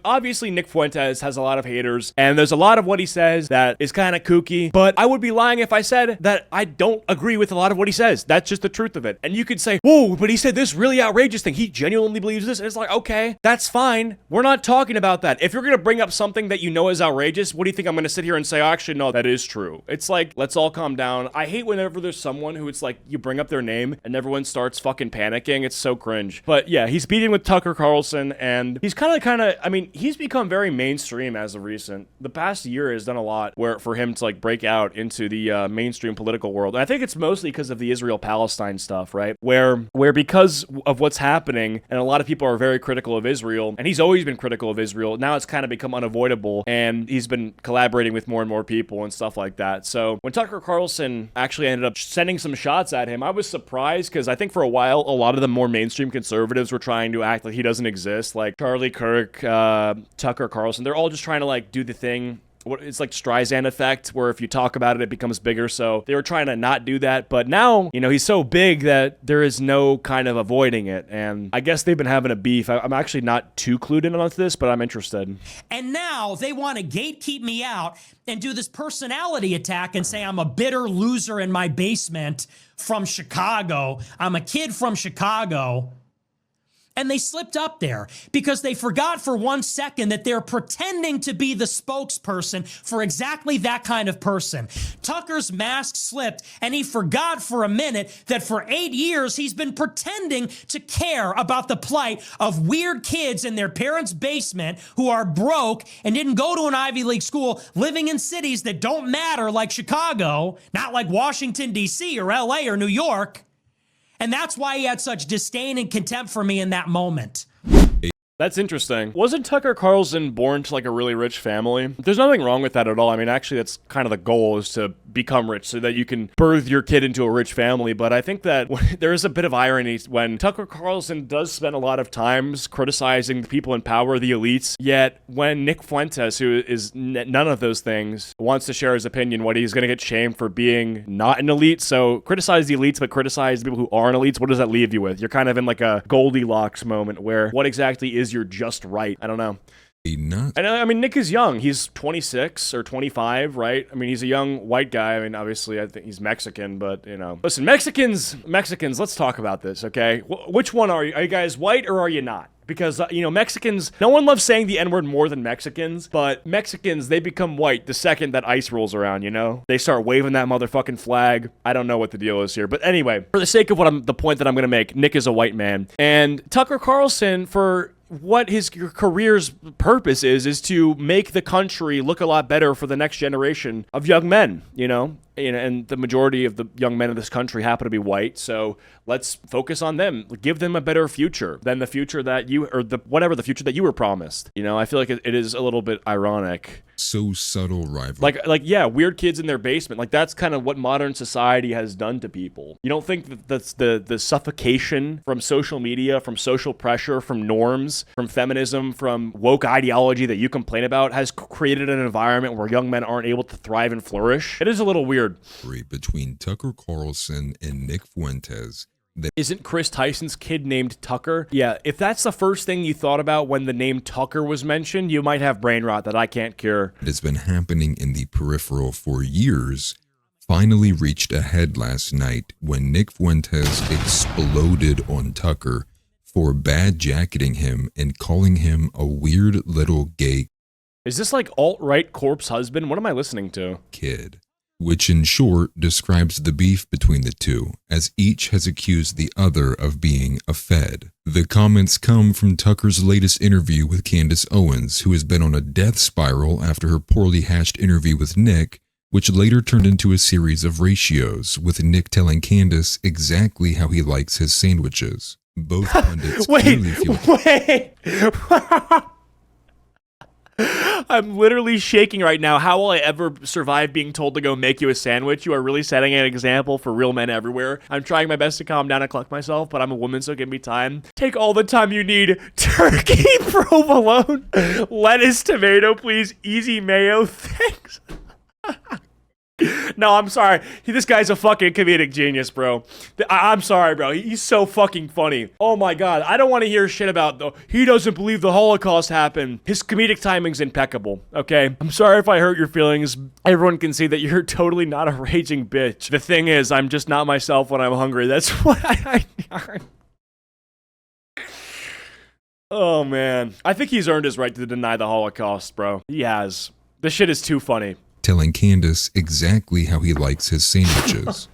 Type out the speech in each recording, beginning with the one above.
obviously Nick Fuentes has a lot of haters, and there's a lot of what he says that is kind of kooky, but I would be lying if I said that I don't agree with a lot of what he says. That's just the truth of it. And you could say, whoa, but he said this really outrageous thing. He genuinely believes this. And it's like, okay, that's fine. We're not talking about that. If you're going to bring up something that you know is outrageous, what do you think I'm going to sit here and say, oh, actually, no, that is true? It's like, let's all calm down. I hate whenever there's someone who it's like, you bring up their name and everyone starts fucking panicking. It's so cringe. But yeah, he's beating with Tucker Carlson, and he's kind of, I mean, he's become very mainstream as of recent. The past year has done a lot for him to like break out into the mainstream political world. And I think it's mostly because of the Israel-Palestine stuff, right? Where because of what's happening, and a lot of people are very critical of Israel, and he's always been critical of Israel. Now it's kind of become unavoidable, and he's been collaborating with more and more people and stuff like that. So when Tucker Carlson actually ended up sending some shots at him, I was surprised, because I think for a while, a lot of the more mainstream conservatives were trying to act like he doesn't exist, like Charlie Kirk, Tucker Carlson. They're all just trying to like do the thing. It's like Streisand effect, where if you talk about it, it becomes bigger. So they were trying to not do that. But now, you know, he's so big that there is no kind of avoiding it. And I guess they've been having a beef. I'm actually not too clued in on this, but I'm interested. And now they want to gatekeep me out and do this personality attack and say I'm a bitter loser in my basement from Chicago. I'm a kid from Chicago. And they slipped up there because they forgot for 1 second that they're pretending to be the spokesperson for exactly that kind of person. Tucker's mask slipped, and he forgot for a minute that for 8 years he's been pretending to care about the plight of weird kids in their parents' basement who are broke and didn't go to an Ivy League school, living in cities that don't matter like Chicago, not like Washington, D.C. or LA or New York. And that's why he had such disdain and contempt for me in that moment. That's interesting. Wasn't Tucker Carlson born to like a really rich family? There's nothing wrong with that at all. I mean, actually, that's kind of the goal, is to become rich so that you can birth your kid into a rich family. But I think that there is a bit of irony when Tucker Carlson does spend a lot of times criticizing the people in power, the elites, yet when Nick Fuentes, who is none of those things, wants to share his opinion, what he's going to get shamed for being not an elite. So criticize the elites, but criticize the people who aren't elites. What does that leave you with? You're kind of in like a Goldilocks moment where what exactly is your just right? I don't know. And I mean, Nick is young. He's 26 or 25, right? I mean, he's a young white guy. I mean, obviously, I think he's Mexican, but, you know. Listen, Mexicans, let's talk about this, okay? Which one are you? Are you guys white or are you not? Because, you know, Mexicans, no one loves saying the N-word more than Mexicans, but Mexicans, they become white the second that ICE rolls around, you know? They start waving that motherfucking flag. I don't know what the deal is here. But anyway, for the sake of the point that I'm going to make, Nick is a white man. And Tucker Carlson, for what his career's purpose is to make the country look a lot better for the next generation of young men, you know? And the majority of the young men of this country happen to be white, so let's focus on them. Give them a better future than the future that you, or whatever the future that you were promised. You know, I feel like it is a little bit ironic. So subtle rivalry. Like yeah, weird kids in their basement. Like that's kind of what modern society has done to people. You don't think that that's the suffocation from social media, from social pressure, from norms, from feminism, from woke ideology that you complain about has created an environment where young men aren't able to thrive and flourish? It is a little weird. Between Tucker Carlson and Nick Fuentes. Isn't Chris Tyson's kid named Tucker? Yeah, if that's the first thing you thought about when the name Tucker was mentioned, you might have brain rot that I can't cure. It's been happening in the peripheral for years. Finally reached a head last night when Nick Fuentes exploded on Tucker for bad jacketing him and calling him a weird little gay. Is this like alt-right corpse husband? What am I listening to? Kid. Which in short describes the beef between the two, as each has accused the other of being a fed. The comments come from Tucker's latest interview with Candace Owens, who has been on a death spiral after her poorly hashed interview with Nick, which later turned into a series of ratios, with Nick telling Candace exactly how he likes his sandwiches. Both pundits clearly feel... I'm literally shaking right now. How will I ever survive being told to go make you a sandwich? You are really setting an example for real men everywhere. I'm trying my best to calm down and collect myself, but I'm a woman, so give me time. Take all the time you need. Turkey, provolone, lettuce, tomato, please. Easy mayo, thanks. No, I'm sorry. This guy's a fucking comedic genius, bro. I'm sorry, bro. He's so fucking funny. Oh my god. I don't want to hear shit about he doesn't believe the Holocaust happened. His comedic timing's impeccable, okay? I'm sorry if I hurt your feelings. Everyone can see that you're totally not a raging bitch. The thing is, I'm just not myself when I'm hungry. That's what I Oh man. I think he's earned his right to deny the Holocaust, bro. He has. This shit is too funny. Telling Candace exactly how he likes his sandwiches.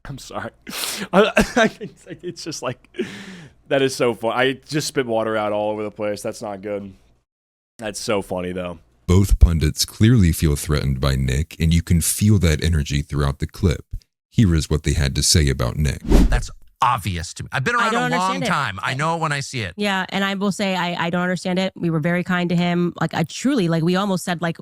I'm sorry. It's just like, that is so funny. I just spit water out all over the place. That's not good. That's so funny, though. Both pundits clearly feel threatened by Nick, and you can feel that energy throughout the clip. Here is what they had to say about Nick. That's obvious to me. I've been around a long time. I know it when I see it. Yeah, and I will say I don't understand it. We were very kind to him. Like, I truly, like, we almost said, like,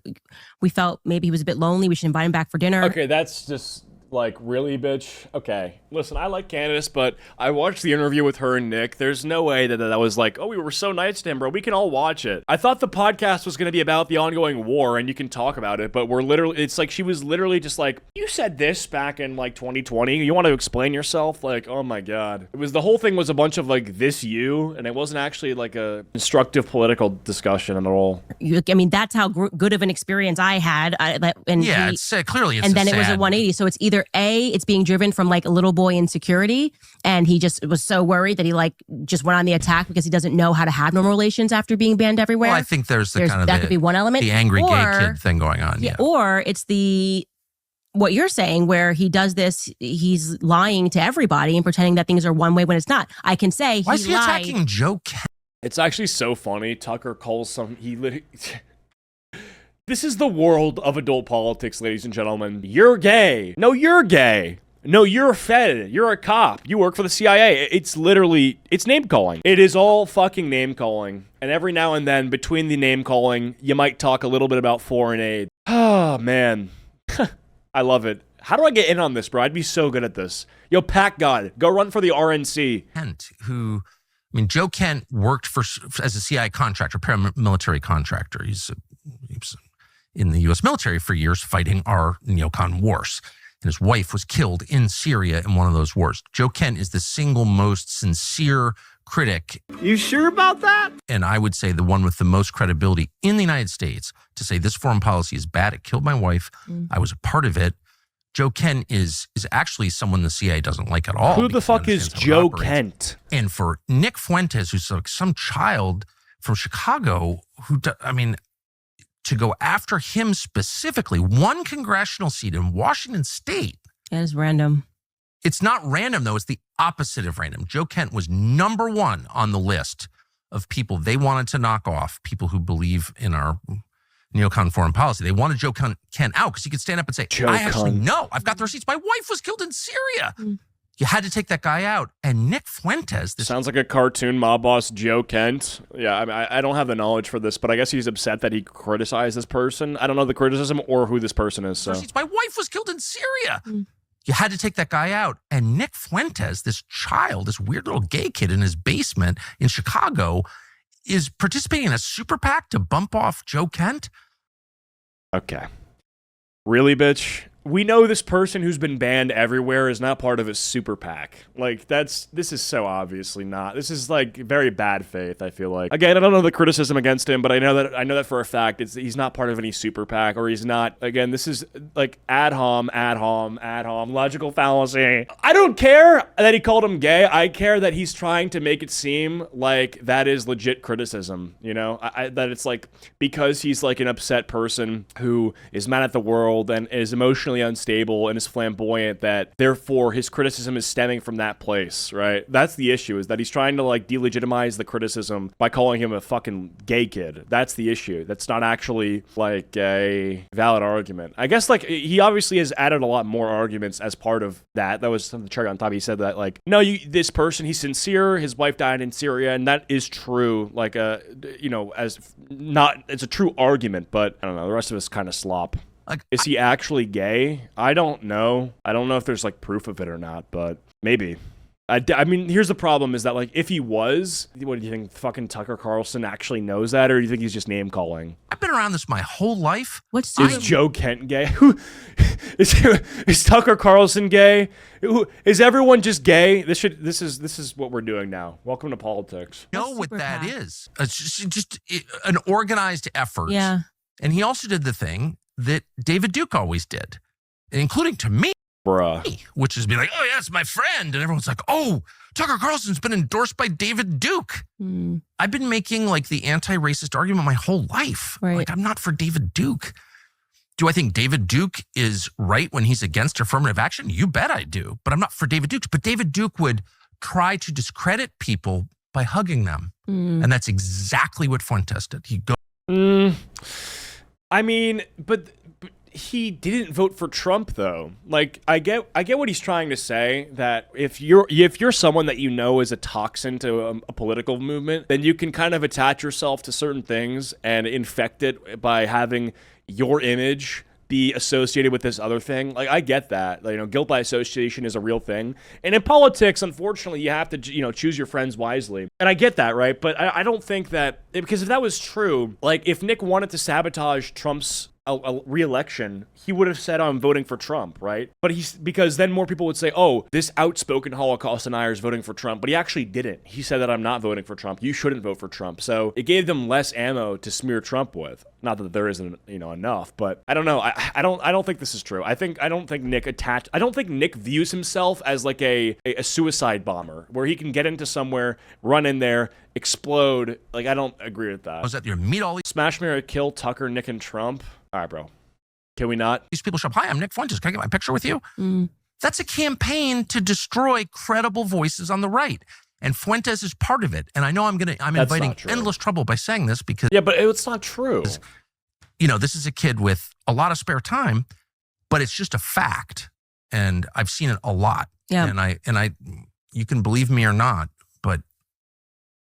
we felt maybe he was a bit lonely. We should invite him back for dinner. Okay, that's just, like, really, bitch? Okay. Listen, I like Candace, but I watched the interview with her and Nick. There's no way that was like, oh, we were so nice to him, bro. We can all watch it. I thought the podcast was going to be about the ongoing war, and you can talk about it, but it's like she was literally just like, you said this back in, like, 2020. You want to explain yourself? Like, oh my god. The whole thing was a bunch of, like, this you, and it wasn't actually, like, a constructive political discussion at all. I mean, that's how good of an experience I had. It's clearly it's and then it was a 180. So it's either A, it's being driven from, like, a little boy insecurity, and he just was so worried that he, like, just went on the attack because he doesn't know how to have normal relations after being banned everywhere. Well, I think there's that could be one element. The angry gay kid thing going on. Yeah. Or it's what you're saying, where he does this, he's lying to everybody and pretending that things are one way when it's not. I can say why is he attacking Joe Kent? It's actually so funny. Tucker Carlson, this is the world of adult politics, ladies and gentlemen. You're gay. No, you're gay. No, you're a Fed. You're a cop. You work for the CIA. It's name calling. It is all fucking name calling. And every now and then, between the name calling, you might talk a little bit about foreign aid. Oh, man. I love it. How do I get in on this, bro? I'd be so good at this. Yo, Pack God, go run for the RNC. Kent, Joe Kent worked as a CIA contractor, paramilitary contractor. He was in the U.S. military for years fighting our neocon wars. And his wife was killed in Syria in one of those wars. Joe Kent is the single most sincere critic. You sure about that? And I would say the one with the most credibility in the United States to say this foreign policy is bad. It killed my wife. I was a part of it. Joe Kent is actually someone the CIA doesn't like at all. Who the fuck is Joe Kent? And for Nick Fuentes, who's like some child from Chicago, to go after him specifically, one congressional seat in Washington State. That is random. It's not random, though. It's the opposite of random. Joe Kent was number one on the list of people they wanted to knock off, people who believe in our neocon foreign policy. They wanted Joe Kent out because he could stand up and say, I've got the receipts. My wife was killed in Syria. You had to take that guy out. And Nick Fuentes... Sounds like a cartoon mob boss, Joe Kent. Yeah, I don't have the knowledge for this, but I guess he's upset that he criticized this person. I don't know the criticism or who this person is, so... My wife was killed in Syria. You had to take that guy out. And Nick Fuentes, this child, this weird little gay kid in his basement in Chicago, is participating in a super PAC to bump off Joe Kent. Okay. Really, bitch? We know this person who's been banned everywhere is not part of a super PAC. Like, this is so obviously not. This is, like, very bad faith, I feel like. Again, I don't know the criticism against him, but I know that for a fact. He's not part of any super PAC, or he's not, again, this is, like, ad hom, logical fallacy. I don't care that he called him gay. I care that he's trying to make it seem like that is legit criticism, you know? That it's, like, because he's, like, an upset person who is mad at the world and is emotionally unstable and is flamboyant, that therefore his criticism is stemming from that place, right? That's the issue, is that he's trying to, like, delegitimize the criticism by calling him a fucking gay kid. That's the issue. That's not actually, like, a valid argument. I guess, like, he obviously has added a lot more arguments as part of that. That was some cherry on top. He said that, like, no, this person, he's sincere, his wife died in Syria, and that is true, like, it's a true argument, but I don't know, the rest of us kind of slop. Like, is he actually gay? I don't know. I don't know if there's, like, proof of it or not, but maybe. I mean, here's the problem is that, like, if he was, what do you think, fucking Tucker Carlson actually knows that, or do you think he's just name calling? I've been around this my whole life. Is Joe Kent gay? Who is Tucker Carlson gay? Is everyone just gay? This is what we're doing now. Welcome to politics. Know what that is? It's just an organized effort. Yeah. And he also did the thing that David Duke always did, including to me. Bruh. Which is be like, oh, yeah, it's my friend. And everyone's like, oh, Tucker Carlson's been endorsed by David Duke. I've been making like the anti-racist argument my whole life. Right. Like, I'm not for David Duke. Do I think David Duke is right when he's against affirmative action? You bet I do. But I'm not for David Duke. But David Duke would try to discredit people by hugging them. And that's exactly what Fuentes did. He go. I mean, but he didn't vote for Trump, though. Like, I get what he's trying to say, that if you're someone that you know is a toxin to a political movement, then you can kind of attach yourself to certain things and infect it by having your image be associated with this other thing. Like, I get that. Like, you know, guilt by association is a real thing. And in politics, unfortunately, you have to, you know, choose your friends wisely. And I get that, right? But I don't think that, because if that was true, like, if Nick wanted to sabotage Trump's a re-election, he would have said, I'm voting for Trump, right? But because then more people would say, oh, this outspoken Holocaust denier is voting for Trump, but he actually didn't. He said that I'm not voting for Trump. You shouldn't vote for Trump. So it gave them less ammo to smear Trump with. Not that there isn't, you know, enough, but I don't know. I don't think this is true. I don't think Nick views himself as like a suicide bomber where he can get into somewhere, run in there, explode. Like, I don't agree with that. Was that your meet all Smash, marry, kill Tucker, Nick, and Trump? All right, bro. Can we not? these people show up? Hi, I'm Nick Fuentes. Can I get my picture with you? That's a campaign to destroy credible voices on the right. And Fuentes is part of it. And I know I'm inviting endless trouble by saying this because... Yeah, but it's not true. You know, this is a kid with a lot of spare time, but it's just a fact. And I've seen it a lot. Yeah. And I you can believe me or not, but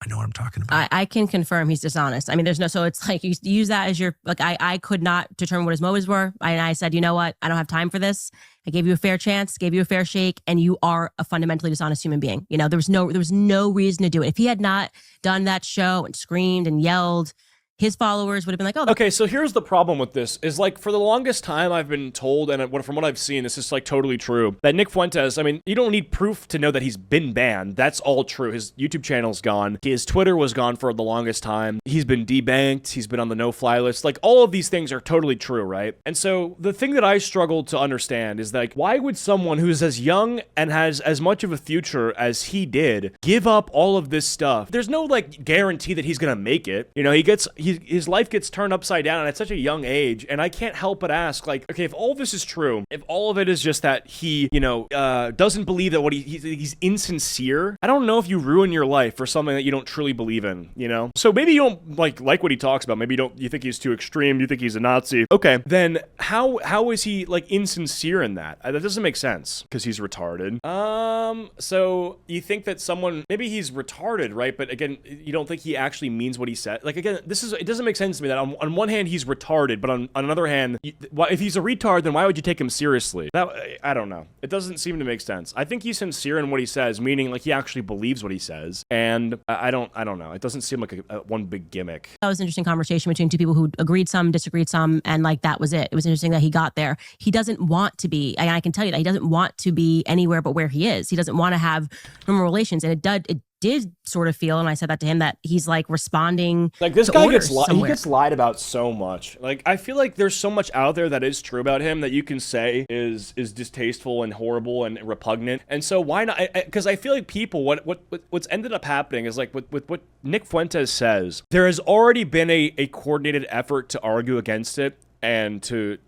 I know what I'm talking about. I can confirm he's dishonest. I mean, so it's like you use that as your, like, I could not determine what his motives were. And I said, you know what? I don't have time for this. I gave you a fair chance, gave you a fair shake, and you are a fundamentally dishonest human being. You know, there was no reason to do it. If he had not done that show and screamed and yelled, his followers would have been like, oh. Okay, so here's the problem with this, is like for the longest time I've been told, and from what I've seen, this is like totally true, that Nick Fuentes, I mean, you don't need proof to know that he's been banned. That's all true. His YouTube channel's gone. His Twitter was gone for the longest time. He's been debanked. He's been on the no-fly list. Like, all of these things are totally true, right? And so the thing that I struggle to understand is like, why would someone who's as young and has as much of a future as he did give up all of this stuff? There's no like guarantee that he's gonna make it. You know, his life gets turned upside down at such a young age, and I can't help but ask, like, okay, if all of this is true, if all of it is just that he, you know, doesn't believe that he's insincere, I don't know if you ruin your life for something that you don't truly believe in, you know? So maybe you don't like what he talks about. Maybe you think he's too extreme. You think he's a Nazi. Okay, then how is he like insincere in that? That doesn't make sense because he's retarded. So you think that maybe he's retarded, right? But again, you don't think he actually means what he said. Like, again, it doesn't make sense to me that on one hand he's retarded, but on another hand, if he's a retard, then why would you take him seriously? I don't know. It doesn't seem to make sense. I think he's sincere in what he says, meaning like he actually believes what he says, and I don't know. It doesn't seem like a one big gimmick. That was an interesting conversation between two people who agreed some, disagreed some, and like that was it. It was interesting that he got there. He doesn't want to be, and I can tell you that he doesn't want to be anywhere but where he is. He doesn't want to have normal relations, and it did sort of feel, and I said that to him, that he's like responding like this to guy orders he gets lied about so much. Like, I feel like there's so much out there that is true about him that you can say is distasteful and horrible and repugnant. And so why not? Because I feel like people, what's ended up happening is like with what Nick Fuentes says, there has already been a coordinated effort to argue against it and to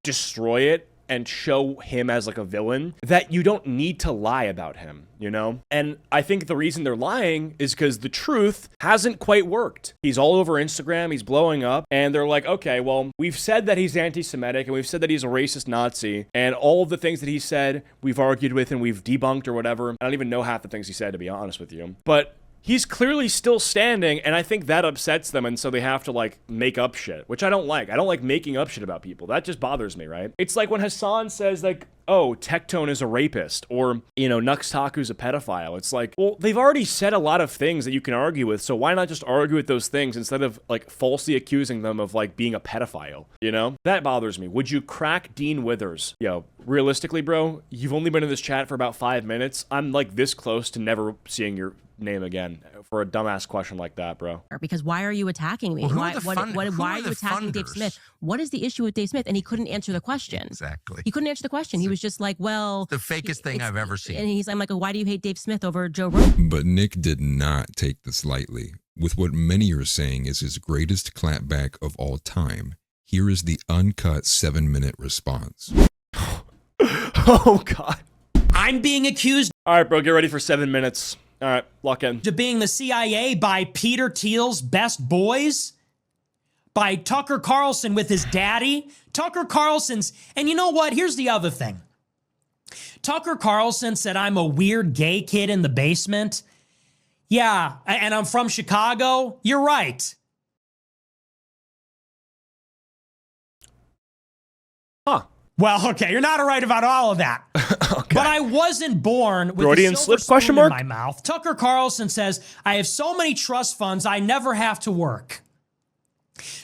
destroy it and show him as like a villain, that you don't need to lie about him, you know? And I think the reason they're lying is because the truth hasn't quite worked. He's all over Instagram, he's blowing up, and they're like, okay, well, we've said that he's anti-Semitic, and we've said that he's a racist Nazi, and all of the things that he said, we've argued with and we've debunked or whatever. I don't even know half the things he said, to be honest with you. But he's clearly still standing, and I think that upsets them, and so they have to, like, make up shit, which I don't like. I don't like making up shit about people. That just bothers me, right? It's like when Hassan says, like, oh, Tectone is a rapist, or, you know, Nux Taku's a pedophile. It's like, well, they've already said a lot of things that you can argue with, so why not just argue with those things instead of, like, falsely accusing them of, like, being a pedophile, you know? That bothers me. Would you crack Dean Withers? Yo, realistically, bro, you've only been in this chat for about 5 minutes. I'm, like, this close to never seeing your name again for a dumbass question like that, bro. Because why are you attacking me? Well, who why are the why are you the attacking Dave funders? Smith? What is the issue with Dave Smith? And he couldn't answer the question. Exactly. He couldn't answer the question. He was just like, well, The fakest thing I've ever seen. And I'm like, why do you hate Dave Smith over Joe Rogan? But Nick did not take this lightly. With what many are saying is his greatest clapback of all time, here is the uncut 7-minute response. Oh, God. I'm being accused All right, bro, get ready for 7 minutes. All right, lock in. of being the CIA by Peter Thiel's best boys, by Tucker Carlson with his daddy. Tucker Carlson's, and you know what? Here's the other thing. Tucker Carlson said I'm a weird gay kid in the basement. Yeah, and I'm from Chicago. You're right. Huh. Well, okay, you're not right about all of that. Okay. But I wasn't born with Freudian a silver slip, question spoon mark? in my mouth. Tucker Carlson says, I have so many trust funds, I never have to work.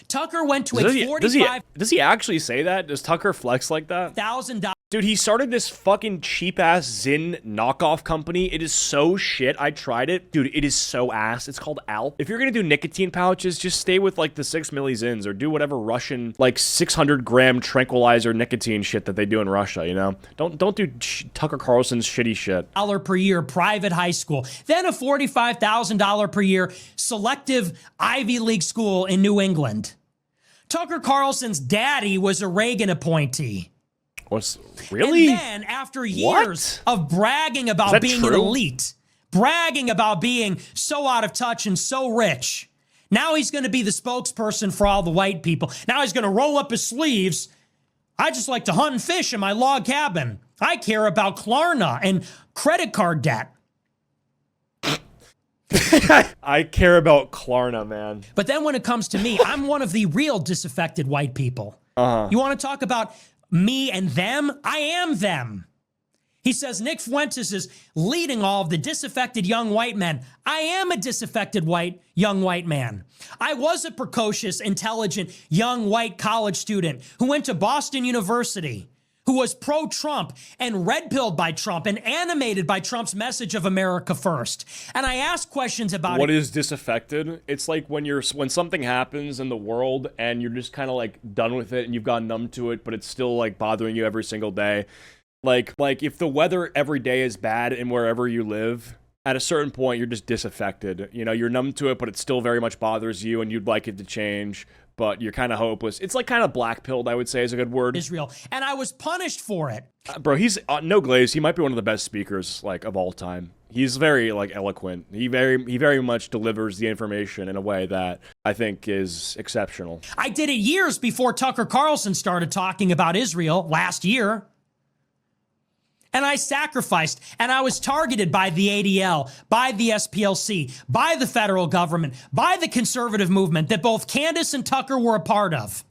Tucker went to Does a he, does he actually say that? Does Tucker flex like that? $45,000 Dude, he started this fucking cheap-ass Zyn knockoff company. It is so shit. I tried it. Dude, it is so ass. It's called Alp. If you're gonna do nicotine pouches, just stay with, like, the 6 milli Zyns or do whatever Russian, like, 600-gram tranquilizer nicotine shit that they do in Russia, you know? Don't do Tucker Carlson's shitty shit. per year private high school, then a $45,000 per year selective Ivy League school in New England. Tucker Carlson's daddy was a Reagan appointee. Really? And then, after years of bragging Is about that being an true? elite, bragging about being so out of touch and so rich, now he's going to be the spokesperson for all the white people. Now he's going to roll up his sleeves. I just like to hunt and fish in my log cabin. I care about Klarna and credit card debt. I care about Klarna, man. But then when it comes to me, I'm one of the real disaffected white people. You want to talk about me and them? I am them. He says Nick Fuentes is leading all of the disaffected young white men. I am a disaffected young white man. I was a precocious, intelligent, young white college student who went to Boston University, who was pro-Trump and red-pilled by Trump and animated by Trump's message of America first. And I asked questions about What is disaffected? It's like when something happens in the world and you're just kind of like done with it and you've gotten numb to it, but it's still like bothering you every single day. Like if the weather every day is bad and wherever you live, at a certain point you're just disaffected. You know, you're numb to it, but it still very much bothers you and you'd like it to change, but you're kind of hopeless. It's like kind of black-pilled, I would say is a good word. Israel, and I was punished for it. Bro, he's no glaze. He might be one of the best speakers like of all time. He's very like eloquent. He very much delivers the information in a way that I think is exceptional. I did it years before Tucker Carlson started talking about Israel last year. And I sacrificed, and I was targeted by the ADL, by the SPLC, by the federal government, by the conservative movement that both Candace and Tucker were a part of.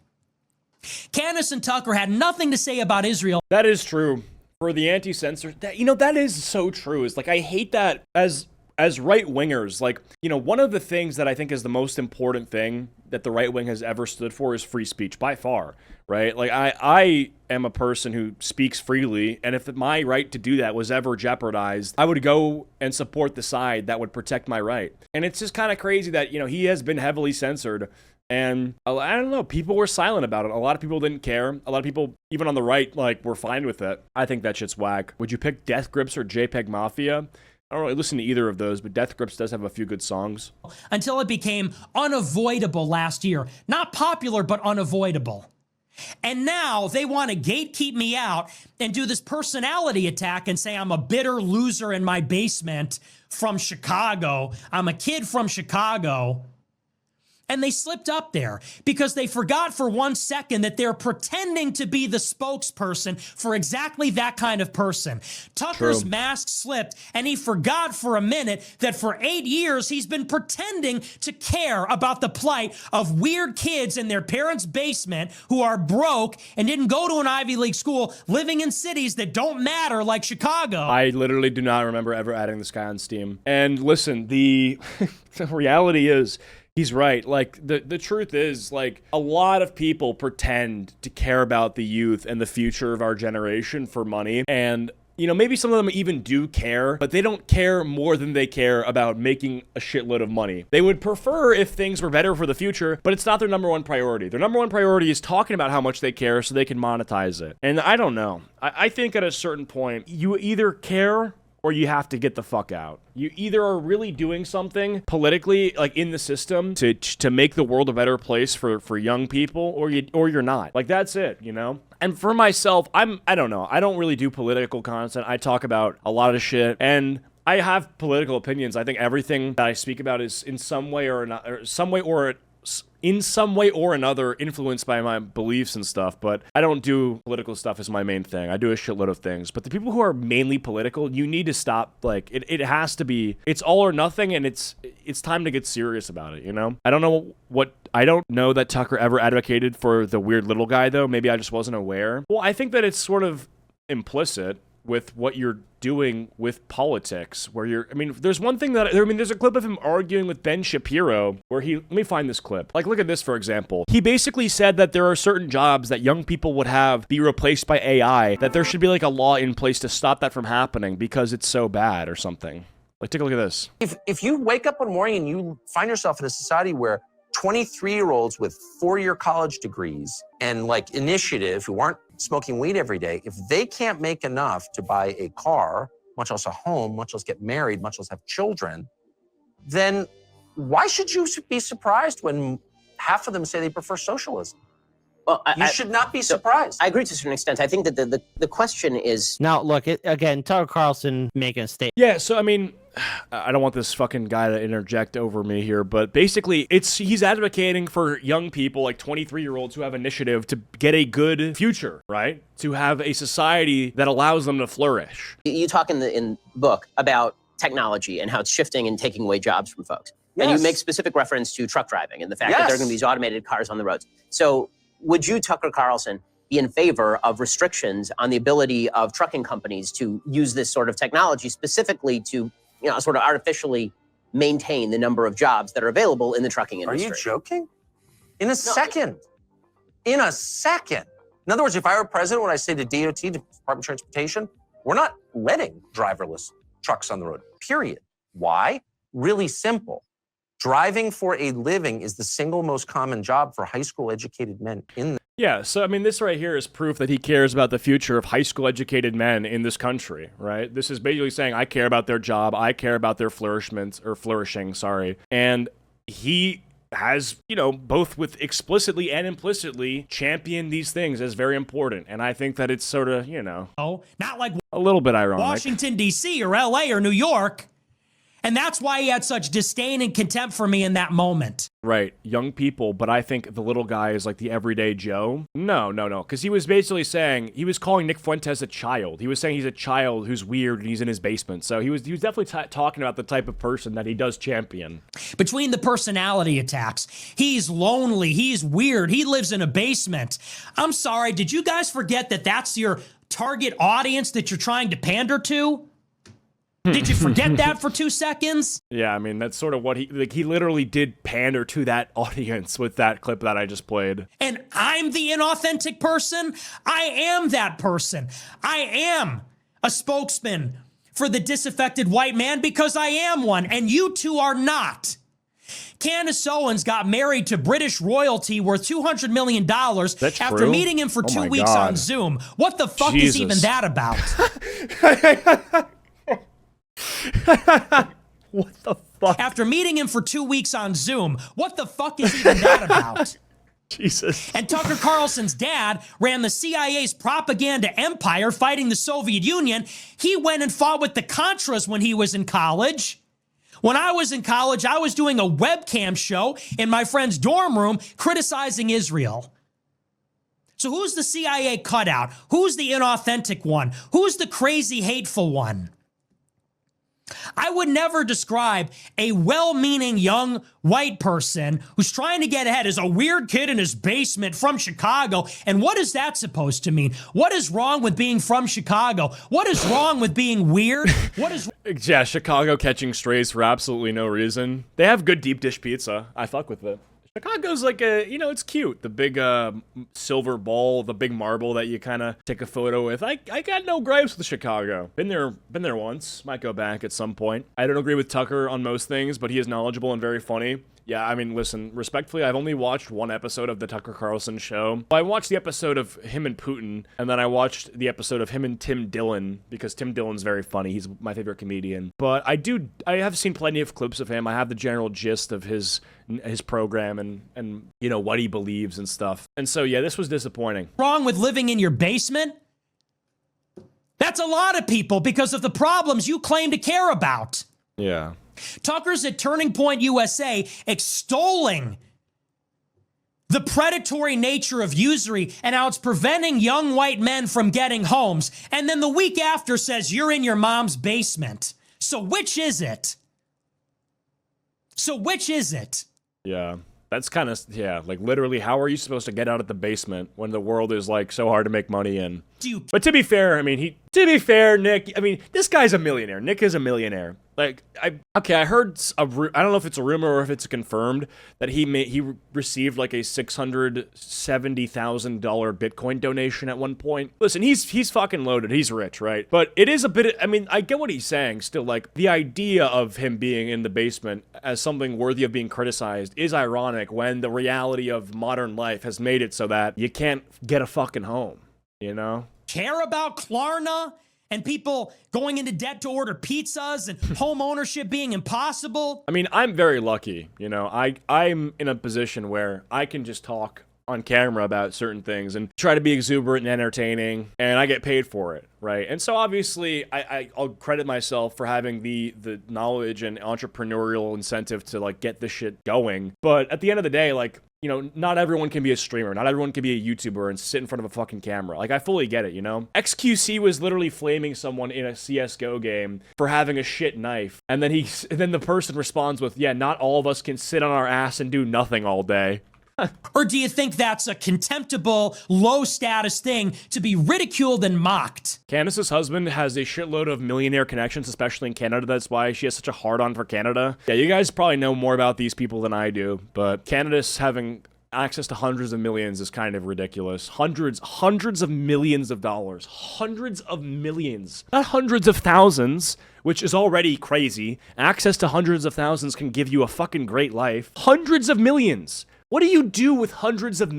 Candace and Tucker had nothing to say about Israel. That is true. For the anti-censor, that is so true. It's like I hate that as right-wingers. Like, one of the things that I think is the most important thing that the right wing has ever stood for is free speech by far, right? Like I am a person who speaks freely, and if my right to do that was ever jeopardized, I would go and support the side that would protect my right. And it's just kind of crazy that, he has been heavily censored. And I don't know, people were silent about it. A lot of people didn't care. A lot of people, even on the right, were fine with it. I think that shit's whack. Would you pick Death Grips or JPEG Mafia? I don't really listen to either of those, but Death Grips does have a few good songs. Until it became unavoidable last year. Not popular, but unavoidable. And now they want to gatekeep me out and do this personality attack and say I'm a bitter loser in my basement from Chicago. I'm a kid from Chicago. And they slipped up there because they forgot for 1 second that they're pretending to be the spokesperson for exactly that kind of person. Tucker's mask slipped, and he forgot for a minute that for 8 years he's been pretending to care about the plight of weird kids in their parents' basement who are broke and didn't go to an Ivy League school, living in cities that don't matter like Chicago. I literally do not remember ever adding this guy on Steam. And listen, the reality is, he's right. Like, the truth is, like, a lot of people pretend to care about the youth and the future of our generation for money. And, you know, maybe some of them even do care, but they don't care more than they care about making a shitload of money. They would prefer if things were better for the future, but it's not their number one priority. Their number one priority is talking about how much they care so they can monetize it. And I don't know. I think at a certain point, you either care or you have to get the fuck out. You either are really doing something politically, like in the system, to make the world a better place for young people, or you're not. Like, that's it, you know? And for myself, I don't know. I don't really do political content. I talk about a lot of shit, and I have political opinions. I think everything that I speak about is in some way or another influenced by my beliefs and stuff, but I don't do political stuff as my main thing. I do a shitload of things. But the people who are mainly political, you need to stop. Like, it has to be, it's all or nothing, and it's time to get serious about it, you know? I don't know that Tucker ever advocated for the weird little guy, though. Maybe I just wasn't aware. Well, I think that it's sort of implicit with what you're doing with politics, where there's one thing there's a clip of him arguing with Ben Shapiro where let me find this clip. Like, look at this, for example. He basically said that there are certain jobs that young people would have be replaced by AI, that there should be like a law in place to stop that from happening because it's so bad or something. Like, take a look at this. If you wake up one morning and you find yourself in a society where 23-year-olds with 4-year college degrees and like initiative who aren't smoking weed every day, if they can't make enough to buy a car, much less a home, much less get married, much less have children, then why should you be surprised when half of them say they prefer socialism? Well, you should not be surprised. I agree to a certain extent. I think that the question is... Now, look, again, Tucker Carlson making a statement. Yeah, so, I mean, I don't want this fucking guy to interject over me here, but basically, he's advocating for young people, like 23-year-olds who have initiative to get a good future, right? To have a society that allows them to flourish. You talk in the book about technology and how it's shifting and taking away jobs from folks. Yes. And you make specific reference to truck driving and the fact that there are going to be these automated cars on the roads. So would you, Tucker Carlson, be in favor of restrictions on the ability of trucking companies to use this sort of technology specifically to, sort of artificially maintain the number of jobs that are available in the trucking industry? Are you joking? In a second. In a second. In other words, if I were president, what I say to DOT, to Department of Transportation, we're not letting driverless trucks on the road, period. Why? Really simple. Driving for a living is the single most common job for high school educated men in the... Yeah, so I mean, this right here is proof that he cares about the future of high school educated men in this country, right? This is basically saying, I care about their job, I care about their flourishing, and he has, both with explicitly and implicitly championed these things as very important, and I think that it's sort of, not like a little bit ironic. Washington, D.C. or L.A. or New York. And that's why he had such disdain and contempt for me in that moment. Right, young people, but I think the little guy is like the everyday Joe. No, because he was basically saying, he was calling Nick Fuentes a child. He was saying he's a child who's weird and he's in his basement. So he was definitely talking about the type of person that he does champion. Between the personality attacks, he's lonely, he's weird, he lives in a basement. I'm sorry, did you guys forget that that's your target audience that you're trying to pander to? Did you forget that for 2 seconds? Yeah, I mean, that's sort of what he literally did pander to that audience with that clip that I just played. And I'm the inauthentic person? I am that person. I am a spokesman for the disaffected white man because I am one, and you two are not. Candace Owens got married to British royalty worth $200 million after meeting him for 2 weeks on Zoom. What the fuck is even that about? What the fuck? After meeting him for 2 weeks on Zoom, what the fuck is even that about? Jesus. And Tucker Carlson's dad ran the CIA's propaganda empire fighting the Soviet Union. He went and fought with the Contras when he was in college. When I was in college, I was doing a webcam show in my friend's dorm room criticizing Israel. So who's the CIA cutout? Who's the inauthentic one? Who's the crazy, hateful one? I would never describe a well-meaning young white person who's trying to get ahead as a weird kid in his basement from Chicago. And what is that supposed to mean? What is wrong with being from Chicago? What is wrong with being weird? What is... Yeah, Chicago catching strays for absolutely no reason. They have good deep dish pizza. I fuck with it. Chicago's like it's cute. The big silver ball, the big marble that you kind of take a photo with. I got no gripes with Chicago. Been there once. Might go back at some point. I don't agree with Tucker on most things, but he is knowledgeable and very funny. Yeah, I mean, listen, respectfully, I've only watched one episode of the Tucker Carlson show. I watched the episode of him and Putin, and then I watched the episode of him and Tim Dillon, because Tim Dillon's very funny. He's my favorite comedian. But I have seen plenty of clips of him. I have the general gist of his program and you know, what he believes and stuff. And so, yeah, this was disappointing. Wrong with living in your basement? That's a lot of people because of the problems you claim to care about. Yeah. Tucker's at Turning Point USA extolling the predatory nature of usury and how it's preventing young white men from getting homes. And then the week after says you're in your mom's basement. So which is it? Yeah. That's kind of, yeah, like literally, how are you supposed to get out of the basement when the world is like so hard to make money in? But to be fair, I mean, Nick, I mean, this guy's a millionaire. Nick is a millionaire. Like, I heard, I don't know if it's a rumor or if it's confirmed, that he received like a $670,000 Bitcoin donation at one point. Listen, he's fucking loaded. He's rich, right? But it is a bit, I mean, I get what he's saying still. Like, the idea of him being in the basement as something worthy of being criticized is ironic when the reality of modern life has made it so that you can't get a fucking home, you know? Care about Klarna and people going into debt to order pizzas and home ownership being impossible? I mean, I'm very lucky, you know. I'm in a position where I can just talk on camera about certain things and try to be exuberant and entertaining, and I get paid for it, right? And so obviously I'll credit myself for having the knowledge and entrepreneurial incentive to like get this shit going. But at the end of the day, like, you know, not everyone can be a streamer. Not everyone can be a YouTuber and sit in front of a fucking camera. Like, I fully get it, you know? XQC was literally flaming someone in a CSGO game for having a shit knife. And then the person responds with, yeah, not all of us can sit on our ass and do nothing all day. Or do you think that's a contemptible, low-status thing to be ridiculed and mocked? Candace's husband has a shitload of millionaire connections, especially in Canada. That's why she has such a hard-on for Canada. Yeah, you guys probably know more about these people than I do, but Candace having access to hundreds of millions is kind of ridiculous. Hundreds of millions of dollars. Hundreds of millions. Not hundreds of thousands, which is already crazy. Access to hundreds of thousands can give you a fucking great life. Hundreds of millions. What do you do with hundreds of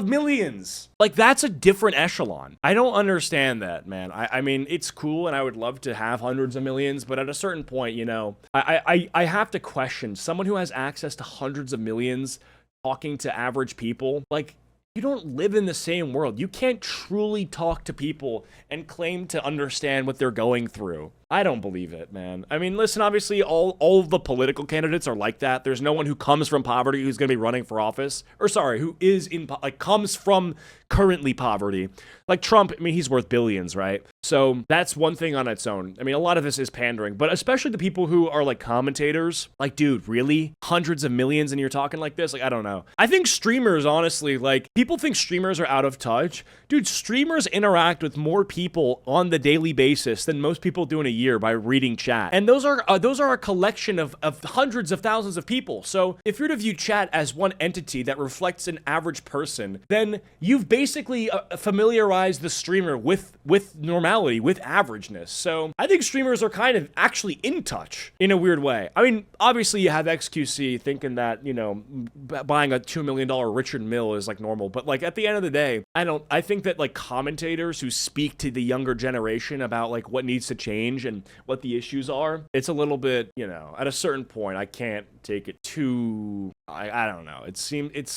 millions? Like, that's a different echelon. I don't understand that, man. I mean, it's cool, and I would love to have hundreds of millions, but at a certain point, you know, I have to question someone who has access to hundreds of millions talking to average people. Like, you don't live in the same world. You can't truly talk to people and claim to understand what they're going through. I don't believe it, man. I mean, listen, obviously all of the political candidates are like that. There's no one who comes from poverty who's going to be running for office. Or sorry, who is comes from currently poverty. Like Trump, I mean, he's worth billions, right? So that's one thing on its own. I mean, a lot of this is pandering, but especially the people who are like commentators. Like, dude, really? Hundreds of millions and you're talking like this? Like, I don't know. I think streamers, honestly, like, people think streamers are out of touch. Dude, streamers interact with more people on the daily basis than most people do in a year by reading chat. And those are a collection of hundreds of thousands of people. So if you're to view chat as one entity that reflects an average person, then you've basically familiarized the streamer with normality, with averageness. So I think streamers are kind of actually in touch in a weird way. I mean, obviously you have XQC thinking that, you know, buying a $2 million Richard Mille is like normal, but like at the end of the day, I think that like commentators who speak to the younger generation about like what needs to change and what the issues are, it's a little bit, you know, at a certain point, I can't take it too, I don't know. It's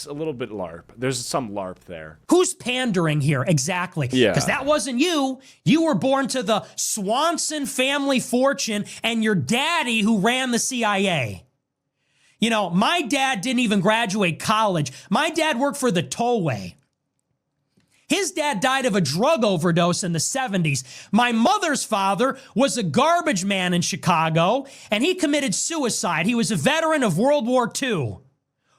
a little bit LARP. There's some LARP there. Who's pandering here? Exactly. Yeah. Because that wasn't you. You were born to the Swanson family fortune and your daddy who ran the CIA. You know, my dad didn't even graduate college. My dad worked for the tollway. His dad died of a drug overdose in the 70s. My mother's father was a garbage man in Chicago, and he committed suicide. He was a veteran of World War II.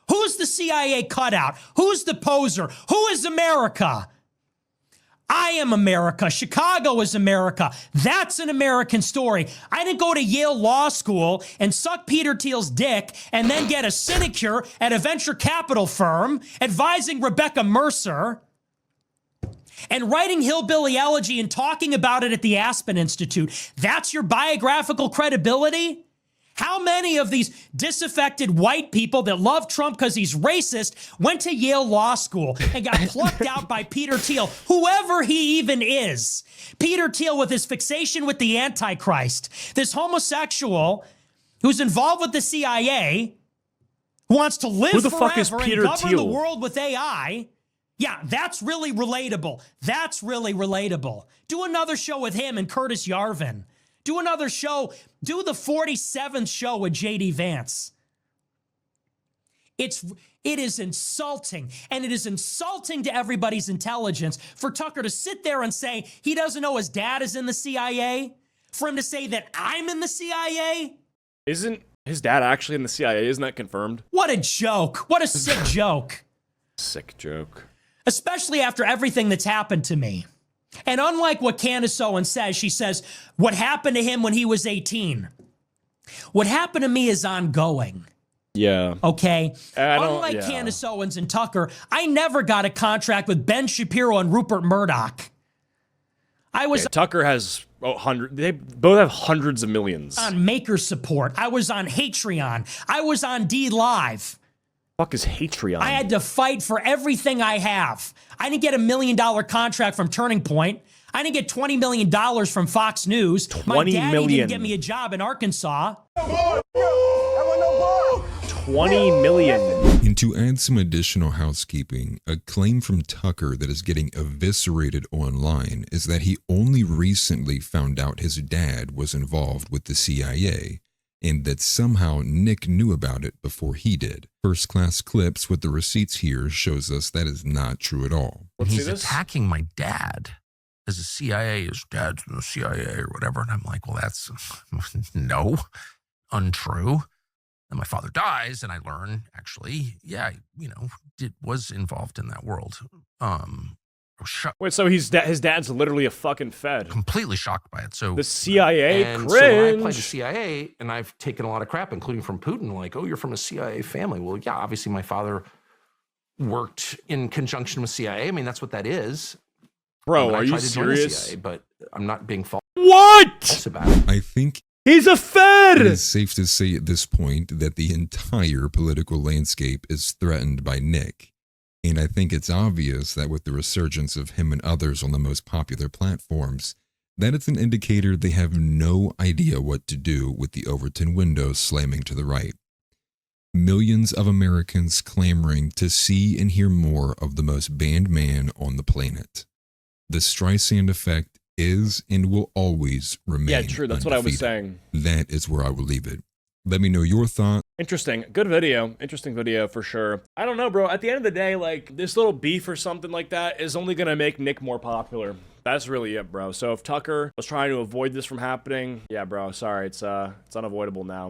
Who's the CIA cutout? Who's the poser? Who is America? I am America. Chicago is America. That's an American story. I didn't go to Yale Law School and suck Peter Thiel's dick and then get a sinecure at a venture capital firm advising Rebecca Mercer and writing Hillbilly Elegy and talking about it at the Aspen Institute. That's your biographical credibility? How many of these disaffected white people that love Trump because he's racist went to Yale Law School and got plucked out by Peter Thiel, whoever he even is? Peter Thiel with his fixation with the Antichrist, this homosexual who's involved with the CIA, who wants to live Who the forever fuck is Peter and govern Thiel? the world with AI. Yeah, that's really relatable. That's really relatable. Do another show with him and Curtis Yarvin. Do another show. Do the 47th show with JD Vance. It is insulting, and it is insulting to everybody's intelligence for Tucker to sit there and say he doesn't know his dad is in the CIA, for him to say that I'm in the CIA. Isn't his dad actually in the CIA? Isn't that confirmed? What a joke. What a sick joke. Sick joke. Especially after everything that's happened to me. And unlike what Candace Owens says, she says, what happened to him when he was 18? What happened to me is ongoing. Yeah. Okay? Unlike Candace Owens and Tucker, I never got a contract with Ben Shapiro and Rupert Murdoch. I was Tucker has they both have hundreds of millions. on Maker Support. I was on Patreon. I was on D Live. Fuck is Patreon? I had to fight for everything I have. I didn't get $1 million contract from Turning Point. I didn't get $20 million from Fox News. My daddy didn't get me a job in Arkansas. 20 million. And to add some additional housekeeping, a claim from Tucker that is getting eviscerated online is that he only recently found out his dad was involved with the CIA, and that somehow Nick knew about it before he did. First class clips with the receipts here shows us that is not true at all. Let's see He's this. attacking my dad as a CIA, his dad's in the CIA or whatever. And I'm like, well, that's no, untrue. And my father dies, and I learn, actually, yeah, you know, was involved in that world. Wait, so his dad's literally a fucking Fed. Completely shocked by it. So The CIA, And cringe. so I applied to CIA, and I've taken a lot of crap, including from Putin, like, oh, you're from a CIA family. Well, yeah, obviously my father worked in conjunction with CIA. I mean, that's what that is. Bro, I are you tried to join the serious? CIA, but I'm not being false What? about it. I think He's a Fed! it is safe to say at this point that the entire political landscape is threatened by Nick. And I think it's obvious that with the resurgence of him and others on the most popular platforms, that it's an indicator they have no idea what to do with the Overton windows slamming to the right. Millions of Americans clamoring to see and hear more of the most banned man on the planet. The Streisand effect is and will always remain. Yeah, true. That's what I was undefeated. saying. That is where I will leave it. Let me know your thoughts. Interesting. Good video. Interesting video for sure. I don't know, bro. At the end of the day, like, this little beef or something like that is only going to make Nick more popular. That's really it, bro. So if Tucker was trying to avoid this from happening, yeah, bro, sorry. It's unavoidable now.